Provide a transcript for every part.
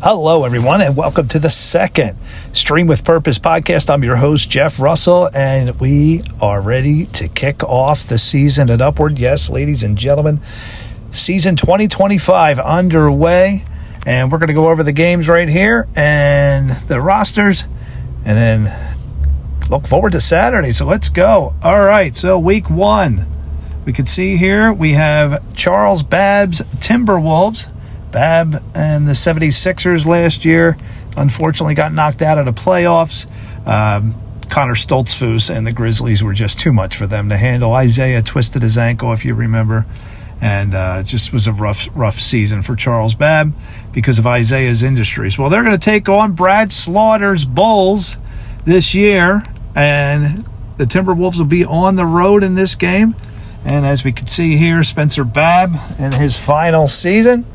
Hello, everyone, and welcome to the second Stream with Purpose podcast. I'm your host, Jeff Russell, and we are ready to kick off the season at Upward. Yes, ladies and gentlemen, season 2025 underway, and we're going to go over the games right here and the rosters, and then look forward to Saturday. So let's go. All right, so week one, we can see here we have Charles Babb's Timberwolves. Babb and the 76ers last year unfortunately got knocked out of the playoffs. Connor Stoltzfus and the Grizzlies were just too much for them to handle. Isaiah twisted his ankle, if you remember, and just was a rough season for Charles Babb because of Isaiah's injuries. Well, they're going to take on Brad Slaughter's Bulls this year, and the Timberwolves will be on the road in this game. And as we can see here, Spencer Babb in his final season.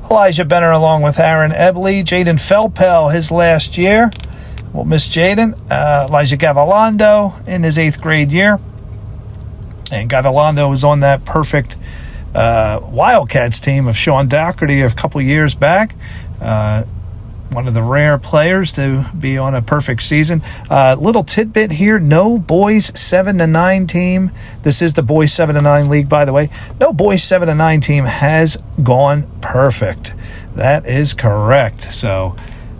Elijah Benner along with Aaron Ebley. Jaden Felpel, his last year. We'll miss Jaden. Elijah Gavilando in his 8th grade year. And Gavilando was on that perfect Wildcats team of Sean Doherty a couple years back. One of the rare players to be on a perfect season. Little tidbit here, no boys 7-9 team. This is the boys 7-9 league, by the way. No boys 7-9 team has gone perfect. That is correct. So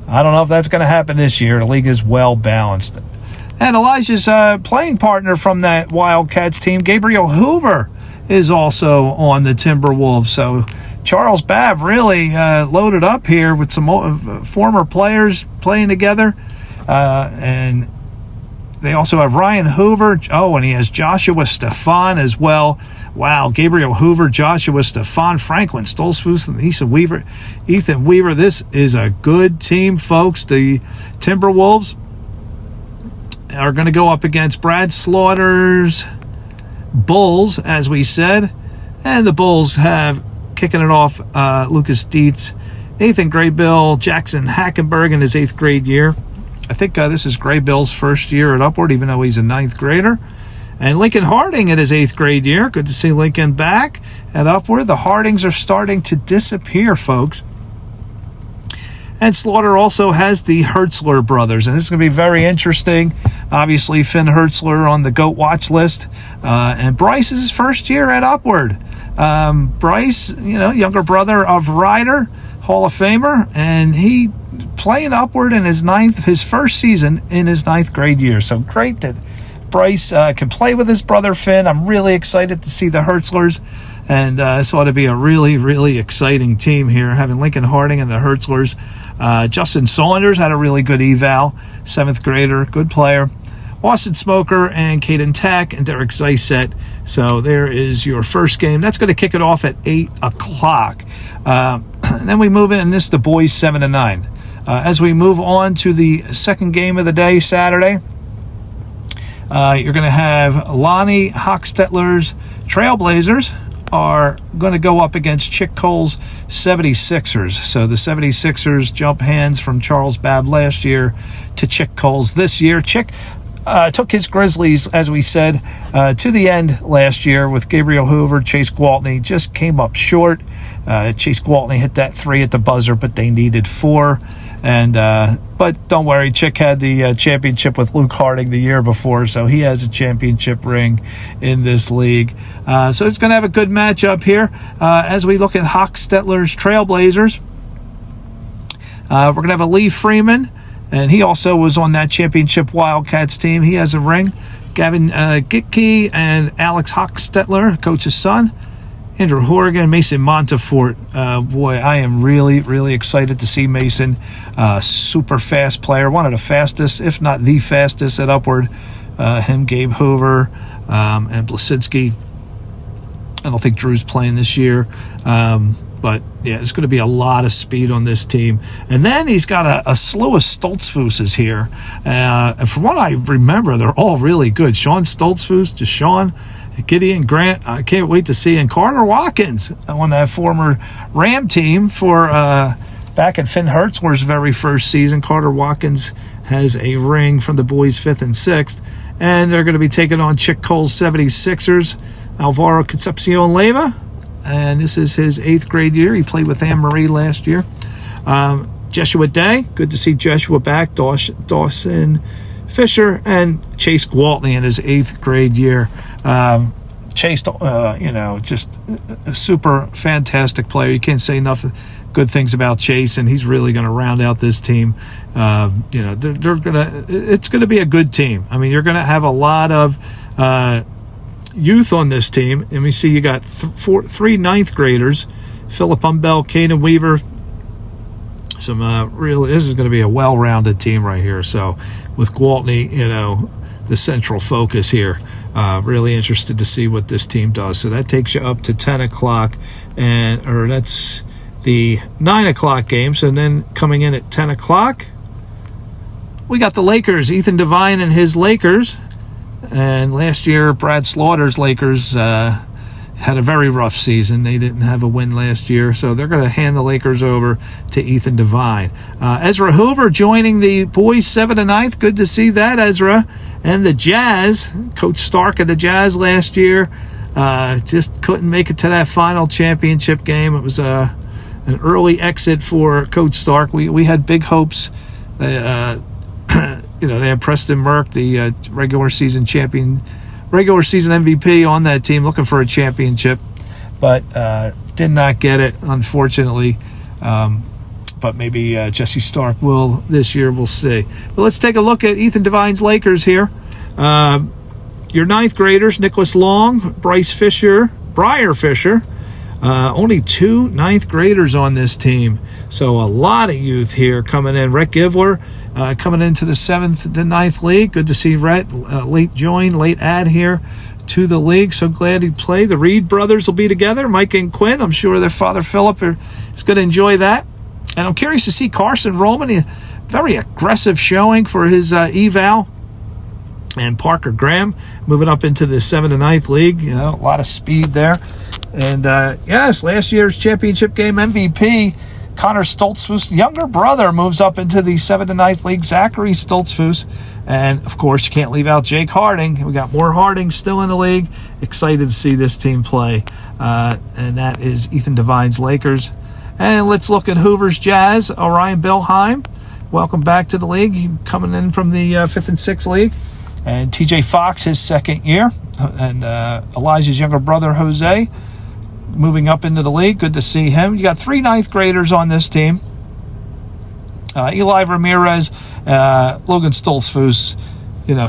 I don't know if that's going to happen this year. The league is well balanced. And Elijah's playing partner from that Wildcats team, Gabriel Hoover, is also on the Timberwolves. So Charles Babb really loaded up here with some former players playing together. And they also have Ryan Hoover. Oh, and he has Joshua Stefan as well. Wow, Gabriel Hoover, Joshua Stefan, Franklin Stoltzfus, and Ethan Weaver. This is a good team, folks. The Timberwolves are going to go up against Brad Slaughter's Bulls, as we said. And the Bulls have kicking it off, Lucas Dietz, Nathan Graybill, Jackson Hackenberg in his 8th grade year. I think this is Graybill's first year at Upward, even though he's a 9th grader. And Lincoln Harding in his 8th grade year. Good to see Lincoln back at Upward. The Hardings are starting to disappear, folks. And Slaughter also has the Hertzler brothers, and this is going to be very interesting. Obviously, Finn Hertzler on the GOAT watch list. And Bryce is his first year at Upward. Bryce, younger brother of Ryder, Hall of Famer, and he playing Upward in his first season in his 9th grade year. So great that Bryce can play with his brother Finn. I'm really excited to see the Hertzlers, and this ought to be a really, really exciting team here, having Lincoln Harding and the Hertzlers. Justin Saunders had a really good eval, 7th grader, good player. Austin Smoker and Caden Tack and Derek Zayset. So there is your first game. That's going to kick it off at 8 o'clock. And then we move in, and this is the boys 7-9. As we move on to the second game of the day, Saturday, you're going to have Lonnie Hochstetler's Trailblazers are going to go up against Chick Cole's 76ers. So the 76ers jump hands from Charles Babb last year to Chick Cole's this year. Chick took his Grizzlies, as we said, to the end last year with Gabriel Hoover. Chase Gwaltney just came up short. Chase Gwaltney hit that 3 at the buzzer, but they needed 4. But don't worry, Chick had the championship with Luke Harding the year before, so he has a championship ring in this league. So it's going to have a good matchup here. As we look at Hochstetler's Trailblazers, we're going to have a Lee Freeman, and he also was on that championship Wildcats team. He has a ring. Gavin Gitke and Alex Hochstetler, coach's son. Andrew Horrigan, Mason Montefort. Boy, I am really, really excited to see Mason. Super fast player. One of the fastest, if not the fastest at Upward. Him, Gabe Hoover, and Blasinski. I don't think Drew's playing this year. But, yeah, there's going to be a lot of speed on this team. And then he's got a slew of Stoltzfuses here. And from what I remember, they're all really good. Sean Stoltzfus, Deshaun, Gideon Grant, I can't wait to see. And Carter Watkins on that former Ram team for back in Finn Hertzler's very first season. Carter Watkins has a ring from the boys' 5th and 6th. And they're going to be taking on Chick Cole's 76ers. Alvaro Concepcion Leyva, and this is his 8th grade year. He played with Anne Marie last year. Joshua Day, good to see Joshua back. Dawson Fisher and Chase Gwaltney in his 8th grade year. Chase, just a super fantastic player. You can't say enough good things about Chase, and he's really going to round out this team. It's going to be a good team. I mean, you're going to have a lot of youth on this team. And we see you got three 9th graders, Philip Umbell, Caden Weaver. This is going to be a well-rounded team right here. So with Gwaltney, the central focus here. Really interested to see what this team does. So that takes you up to 10 o'clock, or that's the 9 o'clock games. And then coming in at 10 o'clock, we got the Lakers, Ethan Devine and his Lakers. And last year, Brad Slaughter's Lakers had a very rough season. They didn't have a win last year, so they're going to hand the Lakers over to Ethan Devine. Ezra Hoover joining the boys 7 and 9th. Good to see that, Ezra. And the Jazz, Coach Stark of the Jazz last year, just couldn't make it to that final championship game. It was an early exit for Coach Stark. We had big hopes. They had Preston Merck, the regular season MVP on that team, looking for a championship, but did not get it, unfortunately. But maybe Jesse Stark will this year. We'll see. But let's take a look at Ethan Devine's Lakers here. Your 9th graders, Nicholas Long, Briar Fisher. Only 2 9th graders on this team. So a lot of youth here coming in. Rhett Givler coming into the 7th to 9th league. Good to see Rhett, late add here to the league. So glad he played. The Reed brothers will be together, Mike and Quinn. I'm sure their father Philip is going to enjoy that. And I'm curious to see Carson Roman, a very aggressive showing for his eval. And Parker Graham moving up into the 7th and 9th league. A lot of speed there. And yes, last year's championship game MVP, Connor Stoltzfus' younger brother, moves up into the 7th and 9th league, Zachary Stoltzfus. And, of course, you can't leave out Jake Harding. We got more Harding still in the league. Excited to see this team play. And that is Ethan Devine's Lakers. And let's look at Hoover's Jazz. Orion Billheim, welcome back to the league. He coming in from the 5th and 6th league. And TJ Fox, his 2nd year. And Elijah's younger brother, Jose, moving up into the league. Good to see him. You got 3 9th graders on this team. Eli Ramirez, Logan Stoltzfus,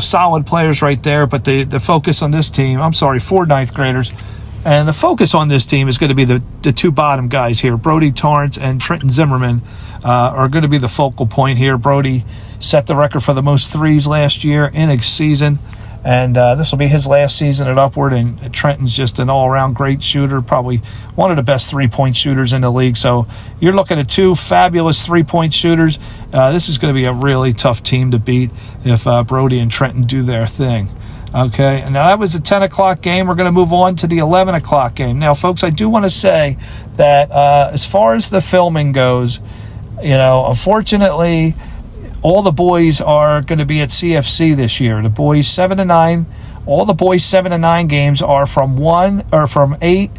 solid players right there. But the focus on this team, 4 9th graders. And the focus on this team is going to be the 2 bottom guys here. Brody Torrance and Trenton Zimmerman are going to be the focal point here. Brody set the record for the most threes last year in a season. And this will be his last season at Upward. And Trenton's just an all-around great shooter, probably one of the best three-point shooters in the league. So you're looking at 2 fabulous three-point shooters. This is going to be a really tough team to beat if Brody and Trenton do their thing. Okay, and now that was a 10 o'clock game. We're going to move on to the 11 o'clock game. Now, folks, I do want to say that as far as the filming goes, unfortunately, all the boys are going to be at CFC this year. The boys 7 and 9, all the boys 7 and 9 games are from 8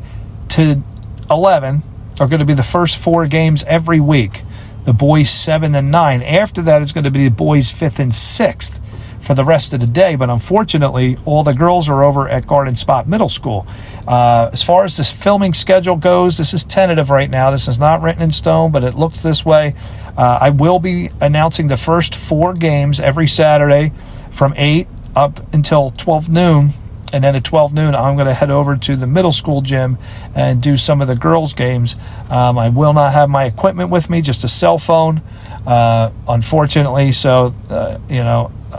to 11 are going to be the first 4 games every week. The boys 7 and 9. After that, it's going to be the boys 5th and 6th for the rest of the day. But unfortunately, all the girls are over at Garden Spot Middle School. As far as this filming schedule goes, this is tentative right now. This is not written in stone, but it looks this way. I will be announcing the first 4 games every Saturday from 8 up until 12 noon. And then at 12 noon, I'm going to head over to the middle school gym and do some of the girls' games. I will not have my equipment with me, just a cell phone, unfortunately. So,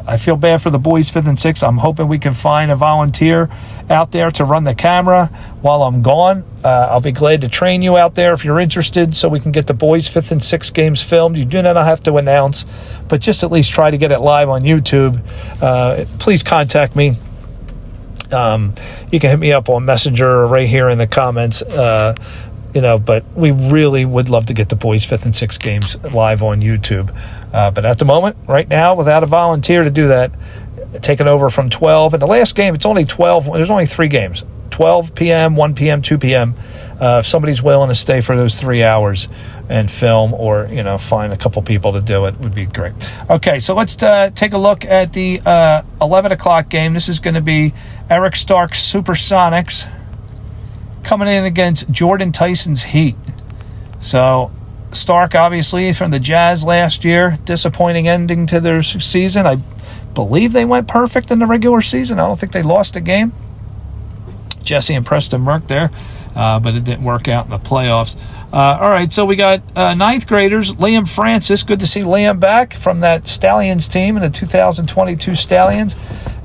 I feel bad for the boys 5th and 6th. I'm hoping we can find a volunteer out there to run the camera while I'm gone. I'll be glad to train you out there if you're interested, so we can get the boys 5th and 6th games filmed. You do not have to announce, but just at least try to get it live on YouTube. Please contact me. You can hit me up on Messenger or right here in the comments. But we really would love to get the boys 5th and 6th games live on YouTube. But at the moment, right now, without a volunteer to do that, taking over from 12. And the last game, it's only 12. There's only 3 games. 12 p.m., 1 p.m., 2 p.m. If somebody's willing to stay for those 3 hours and film, or find a couple people to do it, would be great. Okay, so let's take a look at the 11 o'clock game. This is going to be Eric Stark's Supersonics coming in against Jordan Tyson's Heat. So Stark, obviously, from the Jazz last year, disappointing ending to their season. I believe they went perfect in the regular season. I don't think they lost a game. Jesse and Preston Merck there, but it didn't work out in the playoffs. All right, so we got ninth graders, Liam Francis. Good to see Liam back from that Stallions team in the 2022 Stallions.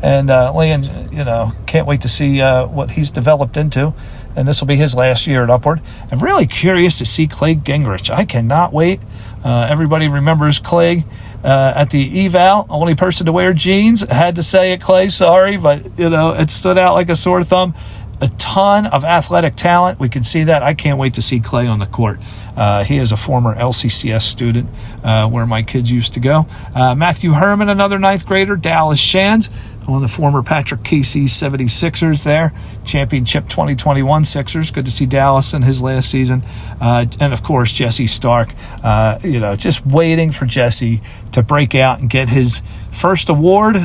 And Liam, can't wait to see what he's developed into. And this will be his last year at Upward. I'm really curious to see Clay Gingrich. I cannot wait. Everybody remembers Clay at the eval. Only person to wear jeans. I had to say it, Clay. Sorry, but, it stood out like a sore thumb. A ton of athletic talent. We can see that. I can't wait to see Clay on the court. He is a former LCCS student where my kids used to go. Matthew Herman, another ninth grader. Dallas Shands, one of the former Patrick Casey 76ers there. Championship 2021 Sixers. Good to see Dallas in his last season. And, of course, Jesse Stark. Just waiting for Jesse to break out and get his first award,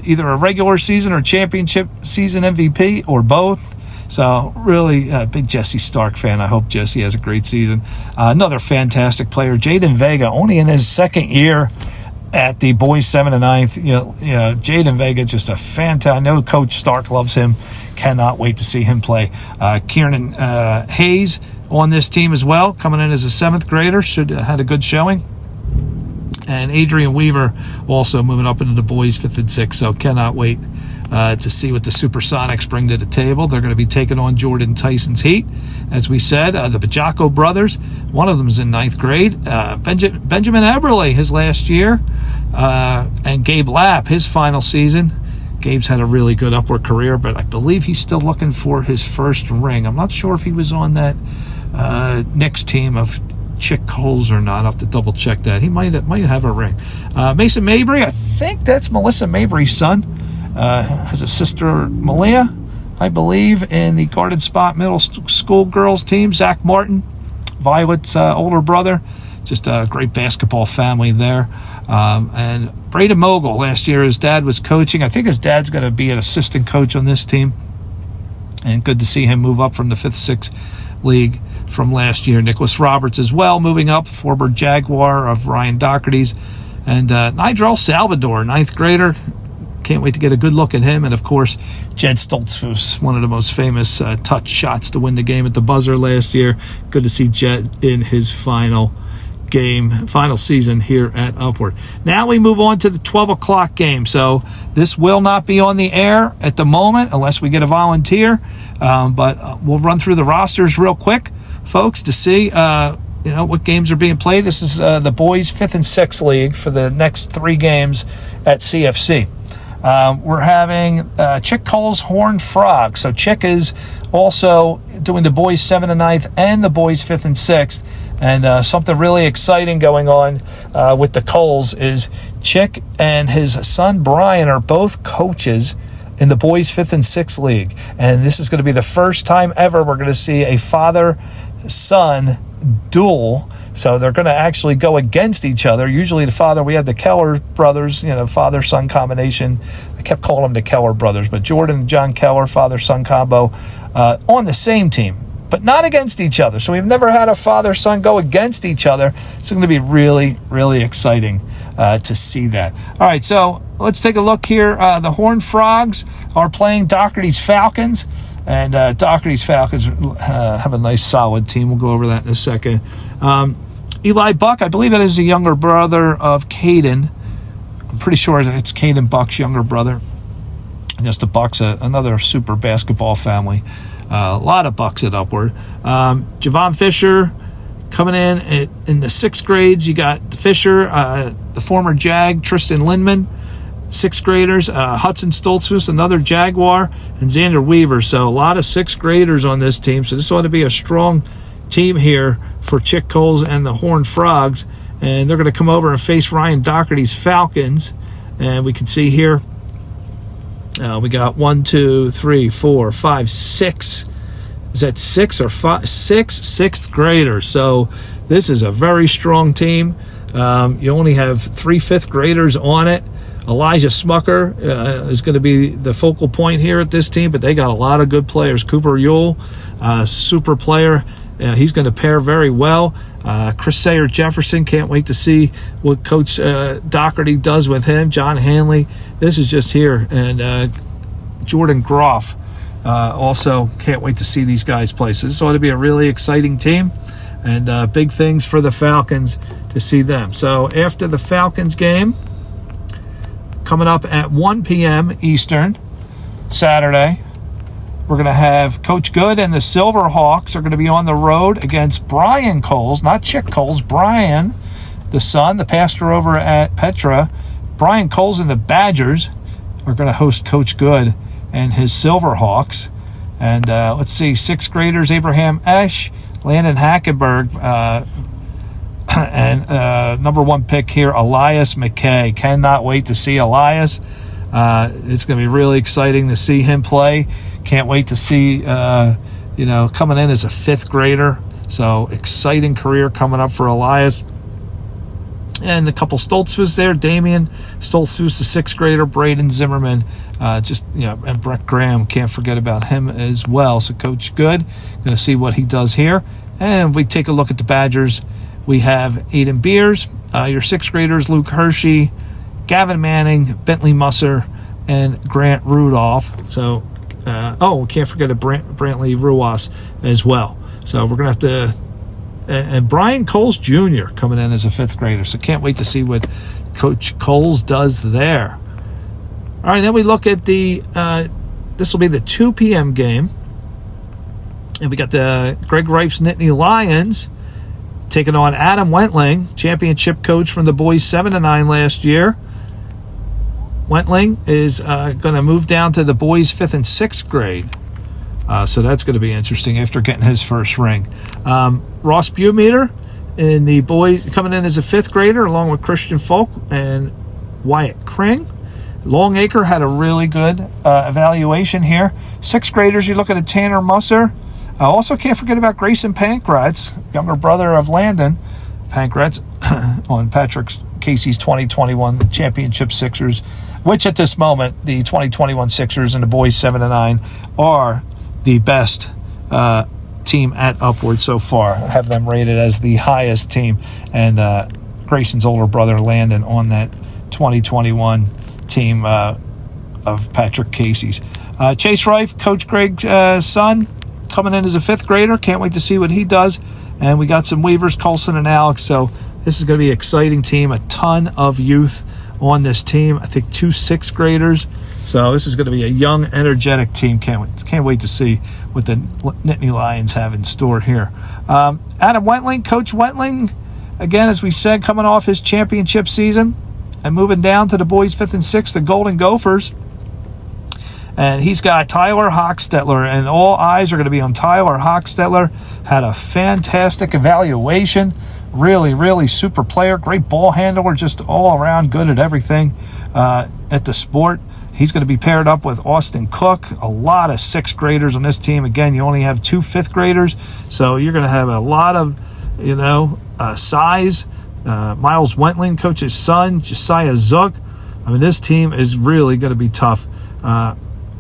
either a regular season or championship season MVP or both. So really a big Jesse Stark fan. I hope Jesse has a great season. Another fantastic player, Jaden Vega, only in his second year at the boys 7 and 9th. Jaden Vega, just a fantastic. I know Coach Stark loves him. Cannot wait to see him play. Kieran Hayes on this team as well, coming in as a 7th grader. Should have had a good showing. And Adrian Weaver also moving up into the boys 5th and 6th. So cannot wait to see what the Supersonics bring to the table. They're going to be taking on Jordan Tyson's Heat. As we said, the Bajako brothers, one of them is in 9th grade. Benjamin Eberle, his last year. And Gabe Lapp, his final season. Gabe's had a really good Upward career, but I believe he's still looking for his first ring. I'm not sure if he was on that Knicks team of Chick Coles or not. I'll have to double check that. He might have a ring. Mason Mabry, I think that's Melissa Mabry's son. Has a sister, Malia, I believe, in the Garden Spot Middle School girls team. Zach Martin, Violet's older brother. Just a great basketball family there. And Braden Mogul, last year his dad was coaching. I think his dad's going to be an assistant coach on this team. And good to see him move up from the 5th, 6th league from last year. Nicholas Roberts as well, moving up, former Jaguar of Ryan Doherty's. And Nigel Salvador, 9th grader. Can't wait to get a good look at him. And, of course, Jed Stoltzfus, one of the most famous touch shots to win the game at the buzzer last year. Good to see Jed in his final season here at Upward. Now we move on to the 12 o'clock game. So this will not be on the air at the moment unless we get a volunteer. But we'll run through the rosters real quick, folks, to see what games are being played. This is the boys 5th and 6th league for the next 3 games at CFC. We're having Chick Cole's Horned Frog. So Chick is also doing the boys 7 and 9th and the boys 5th and 6th. And something really exciting going on with the Coles is Chick and his son Brian are both coaches in the boys 5th and 6th league. And this is going to be the first time ever we're going to see a father-son duel. So they're going to actually go against each other. Usually we have the Keller brothers, father-son combination. I kept calling them the Keller brothers, but Jordan and John Keller, father-son combo, on the same team, but not against each other. So we've never had a father-son go against each other. It's going to be really, really exciting to see that. All right, so let's take a look here. The Horned Frogs are playing Doherty's Falcons. And Doherty's Falcons have a nice, solid team. We'll go over that in a second. Eli Buck, I believe that is the younger brother of Caden. I'm pretty sure it's Caden Buck's younger brother. And just the Bucks, another super basketball family. A lot of Bucks at Upward. Javon Fisher coming in the 6th grades. You got Fisher, the former Jag, Tristan Lindman. 6th graders, Hudson Stoltzfus, another Jaguar, and Xander Weaver. So a lot of 6th graders on this team. So this ought to be a strong team here for Chick Coles and the Horned Frogs. And they're going to come over and face Ryan Doherty's Falcons. And we can see here We got 1, 2, 3, 4, 5, 6. Is that 6 or 5? 6 sixth graders. So this is a very strong team. You only have 3 fifth graders on it. Elijah Smucker is going to be the focal point here at this team, but they got a lot of good players. Cooper Yule, super player. He's going to pair very well. Chris Sayer Jefferson, can't wait to see what Coach Doherty does with him. John Hanley, this is just here. And Jordan Groff, also can't wait to see these guys play. So this ought to be a really exciting team, and big things for the Falcons to see them. So after the Falcons game, coming up at 1 p.m. Eastern, Saturday, we're going to have Coach Good and the Silverhawks are going to be on the road against Brian Coles, not Chick Coles, Brian, the son, the pastor over at Petra. Brian Coles and the Badgers are going to host Coach Good and his Silverhawks. And let's see, 6th graders, Abraham Esch, Landon Hackenberg, and number 1 pick here, Elias McKay. Cannot wait to see Elias. It's going to be really exciting to see him play. Can't wait to see, coming in as a 5th grader. So exciting career coming up for Elias. And a couple Stoltzfus there. Damian Stoltzfus, the 6th grader. Braden Zimmerman, and Brett Graham. Can't forget about him as well. So Coach Good, going to see what he does here. And if we take a look at the Badgers, we have Aiden Beers, your 6th graders, Luke Hershey, Gavin Manning, Bentley Musser, and Grant Rudolph. So, we can't forget Brantley Ruas as well. So we're going to have to, and Brian Coles Jr. coming in as a 5th grader. So can't wait to see what Coach Coles does there. All right, then we look at this will be the 2 p.m. game. And we got the Greg Reif's Nittany Lions taking on Adam Wentling, championship coach from the boys 7-9 last year. Wentling is going to move down to the boys 5th and 6th grade. So that's going to be interesting after getting his first ring. Ross Bumeter in the boys coming in as a 5th grader along with Christian Folk and Wyatt Kring. Longacre had a really good evaluation here. 6th graders, you look at a Tanner Musser. Also can't forget about Grayson Pankratz, younger brother of Landon Pankratz, on Patrick Casey's 2021 championship Sixers, which at this moment, the 2021 Sixers and the boys 7-9 are the best team at Upward so far. I have them rated as the highest team, and Grayson's older brother Landon on that 2021 team of Patrick Casey's. Chase Reif, Coach Greg's son, coming in as a 5th grader. Can't wait to see what he does. And we got some Weavers, Colson and Alex. So this is going to be an exciting team. A ton of youth on this team. I think 2 6th graders. So this is going to be a young, energetic team. Can't wait to see what the Nittany Lions have in store here. Adam Wentling, Coach Wentling, again, as we said, coming off his championship season and moving down to the boys 5th and 6th, the Golden Gophers. And he's got Tyler Hochstetler, and all eyes are going to be on Tyler Hochstetler. Had a fantastic evaluation. Really, really super player. Great ball handler, just all around good at everything at the sport. He's going to be paired up with Austin Cook. A lot of 6th graders on this team. Again, you only have 2 5th graders, so you're going to have a lot of, size. Miles Wentling, coach's son, Josiah Zook. I mean, this team is really going to be tough.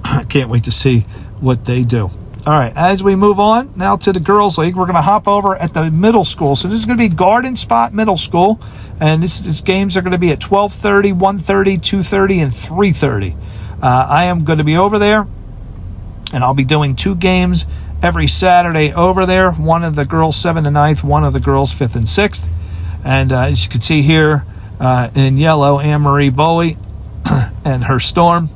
I can't wait to see what they do. All right, as we move on now to the Girls League, we're going to hop over at the middle school. So this is going to be Garden Spot Middle School, and these games are going to be at 12:30, 1:30, 2:30, and 3:30. I am going to be over there, and I'll be doing 2 games every Saturday over there. One of the girls 7th and 9th, one of the girls 5th and 6th. And as you can see here in yellow, Anne-Marie Bowie and her Storm.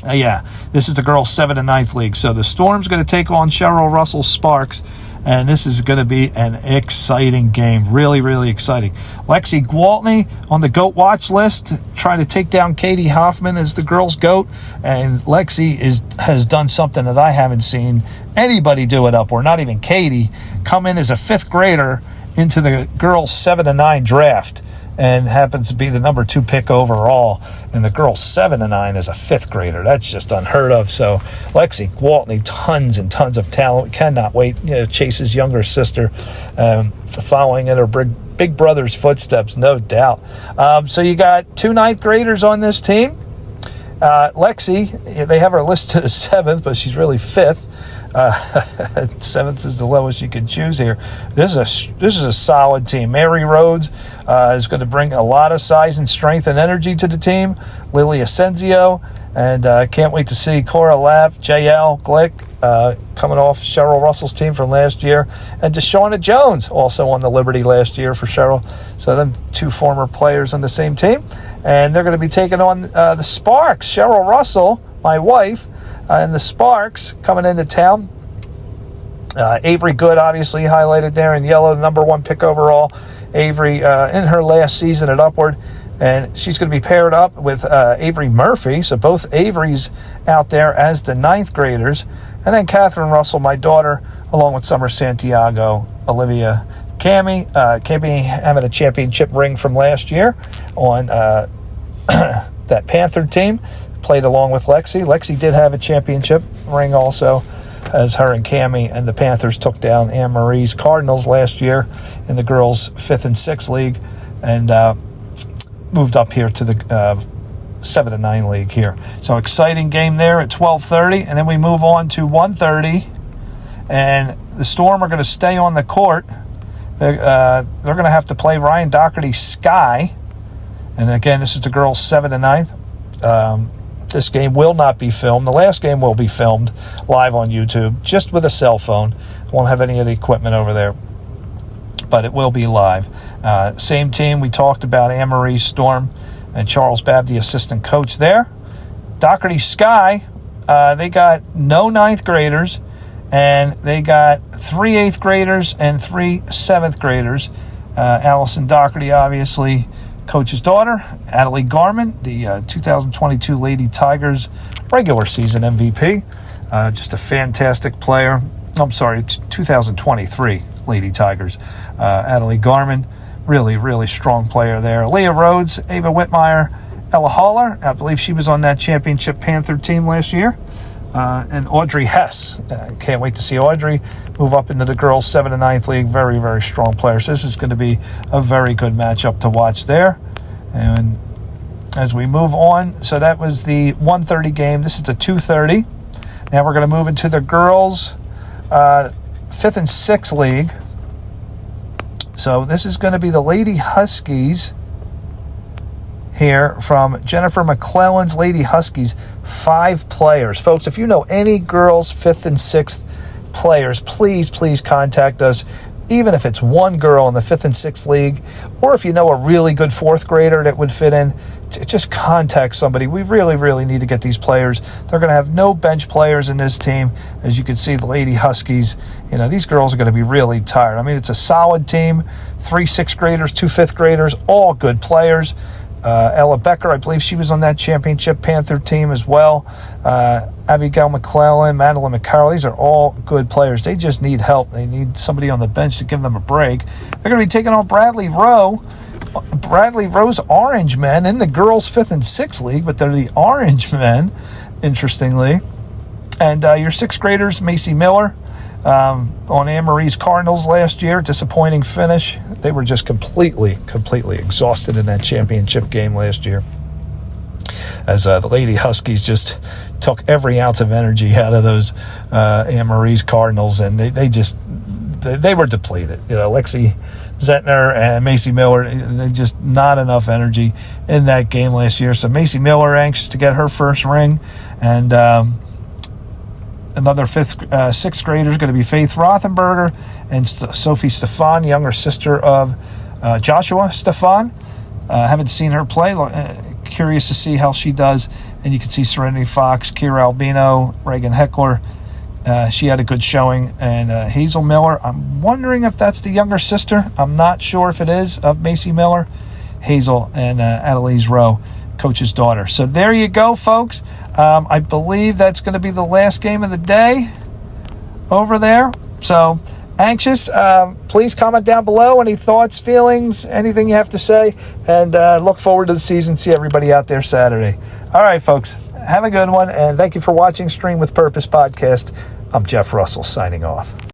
This is the girls 7th and 9th league. So the Storm's going to take on Cheryl Russell Sparks, and this is going to be an exciting game. Really, really exciting. Lexi Gwaltney on the GOAT watch list, trying to take down Katie Hoffman as the girls' GOAT, and Lexi has done something that I haven't seen anybody do it up, or not even Katie, come in as a 5th grader into the girls 7 and 9 draft. and happens to be the number 2 pick overall. And the girl 7-9 is a 5th grader. That's just unheard of. So Lexi Gwaltney, tons and tons of talent. Cannot wait. Chase's younger sister, following in her big brother's footsteps, no doubt. So you got 2 9th graders on this team. Lexi, they have her listed as 7th, but she's really 5th. 7th is the lowest you could choose here. This is a solid team. Mary Rhodes is going to bring a lot of size and strength and energy to the team. Lily Asensio, and can't wait to see Cora Lapp, JL Glick coming off Cheryl Russell's team from last year, and Deshauna Jones also on the Liberty last year for Cheryl. So them 2 former players on the same team, and they're going to be taking on the Sparks. Cheryl Russell, my wife, and the Sparks coming into town. Avery Good, obviously highlighted there in yellow, the number 1 pick overall. Avery in her last season at Upward, and she's going to be paired up with Avery Murphy. So both Averys out there as the 9th graders. And then Catherine Russell, my daughter, along with Summer Santiago, Olivia Cammy. Cammy having a championship ring from last year on that Panther team. Played along with Lexi. Lexi did have a championship ring also, as her and Cammy and the Panthers took down Anne Marie's Cardinals last year in the girls' 5th and 6th league, and moved up here to the 7 and 9 league here. So exciting game there at 12:30, and then we move on to 1:30, and the Storm are going to stay on the court. They're going to have to play Ryan Doherty's Sky, and again, this is the girls' 7 and 9th. This game will not be filmed. The last game will be filmed live on YouTube, just with a cell phone. Won't have any of the equipment over there, but it will be live. Same team. We talked about Anne-Marie Storm and Charles Babb, the assistant coach there. Doherty Sky, they got no 9th graders, and they got 3 8th graders and 3 7th graders. Allison Doherty, obviously, coach's daughter. Adelie Garman, the 2022 Lady Tigers regular season MVP. Just a fantastic player. I'm sorry, 2023 Lady Tigers. Adelie Garman, really, really strong player there. Leah Rhodes, Ava Whitmire, Ella Haller. I believe she was on that championship Panther team last year. And Audrey Hess. Can't wait to see Audrey move up into the girls' 7 and 9th league. Very, very strong players. This is going to be a very good matchup to watch there. And as we move on, so that was the 1:30 game. This is a 2:30. Now we're going to move into the girls' 5th and 6th league. So this is going to be the Lady Huskies here from Jennifer McClellan's Lady Huskies. 5 players. Folks, if you know any girls' 5th and 6th players, please contact us. Even if it's one girl in the 5th and 6th league, or if you know a really good 4th grader that would fit in, just contact somebody. We really need to get these players. They're going to have no bench players in this team. As you can see, the Lady Huskies, these girls are going to be really tired. I mean, it's a solid team. 3 6th graders, 2 5th graders, all good players. Ella Becker, I believe she was on that championship Panther team as well. Abigail McClellan, Madeline McCarroll, these are all good players. They just need help. They need somebody on the bench to give them a break. They're going to be taking on Bradley Rowe's Orange Men in the girls' 5th and 6th league, but they're the Orange Men, interestingly. And your 6th graders, Macy Miller, on Anne-Marie's Cardinals last year. Disappointing finish. They were just completely exhausted in that championship game last year, as the Lady Huskies just took every ounce of energy out of those Anne-Marie's Cardinals, and they were depleted. Lexi Zentner and Macy Miller, they just not enough energy in that game last year. So Macy Miller anxious to get her first ring, and another 6th grader is going to be Faith Rothenberger and Sophie Stefan, younger sister of Joshua Stefan. Haven't seen her play. Curious to see how she does. And you can see Serenity Fox, Kira Albino, Reagan Heckler. She had a good showing. And Hazel Miller, I'm wondering if that's the younger sister. I'm not sure if it is, of Macy Miller. Hazel and Adelise Rowe, coach's daughter. So there you go, folks. I believe that's going to be the last game of the day over there. So anxious. Please comment down below any thoughts, feelings, anything you have to say, and look forward to the season. See everybody out there Saturday. All right, folks, have a good one, and thank you for watching Stream with Purpose podcast. I'm Jeff Russell signing off.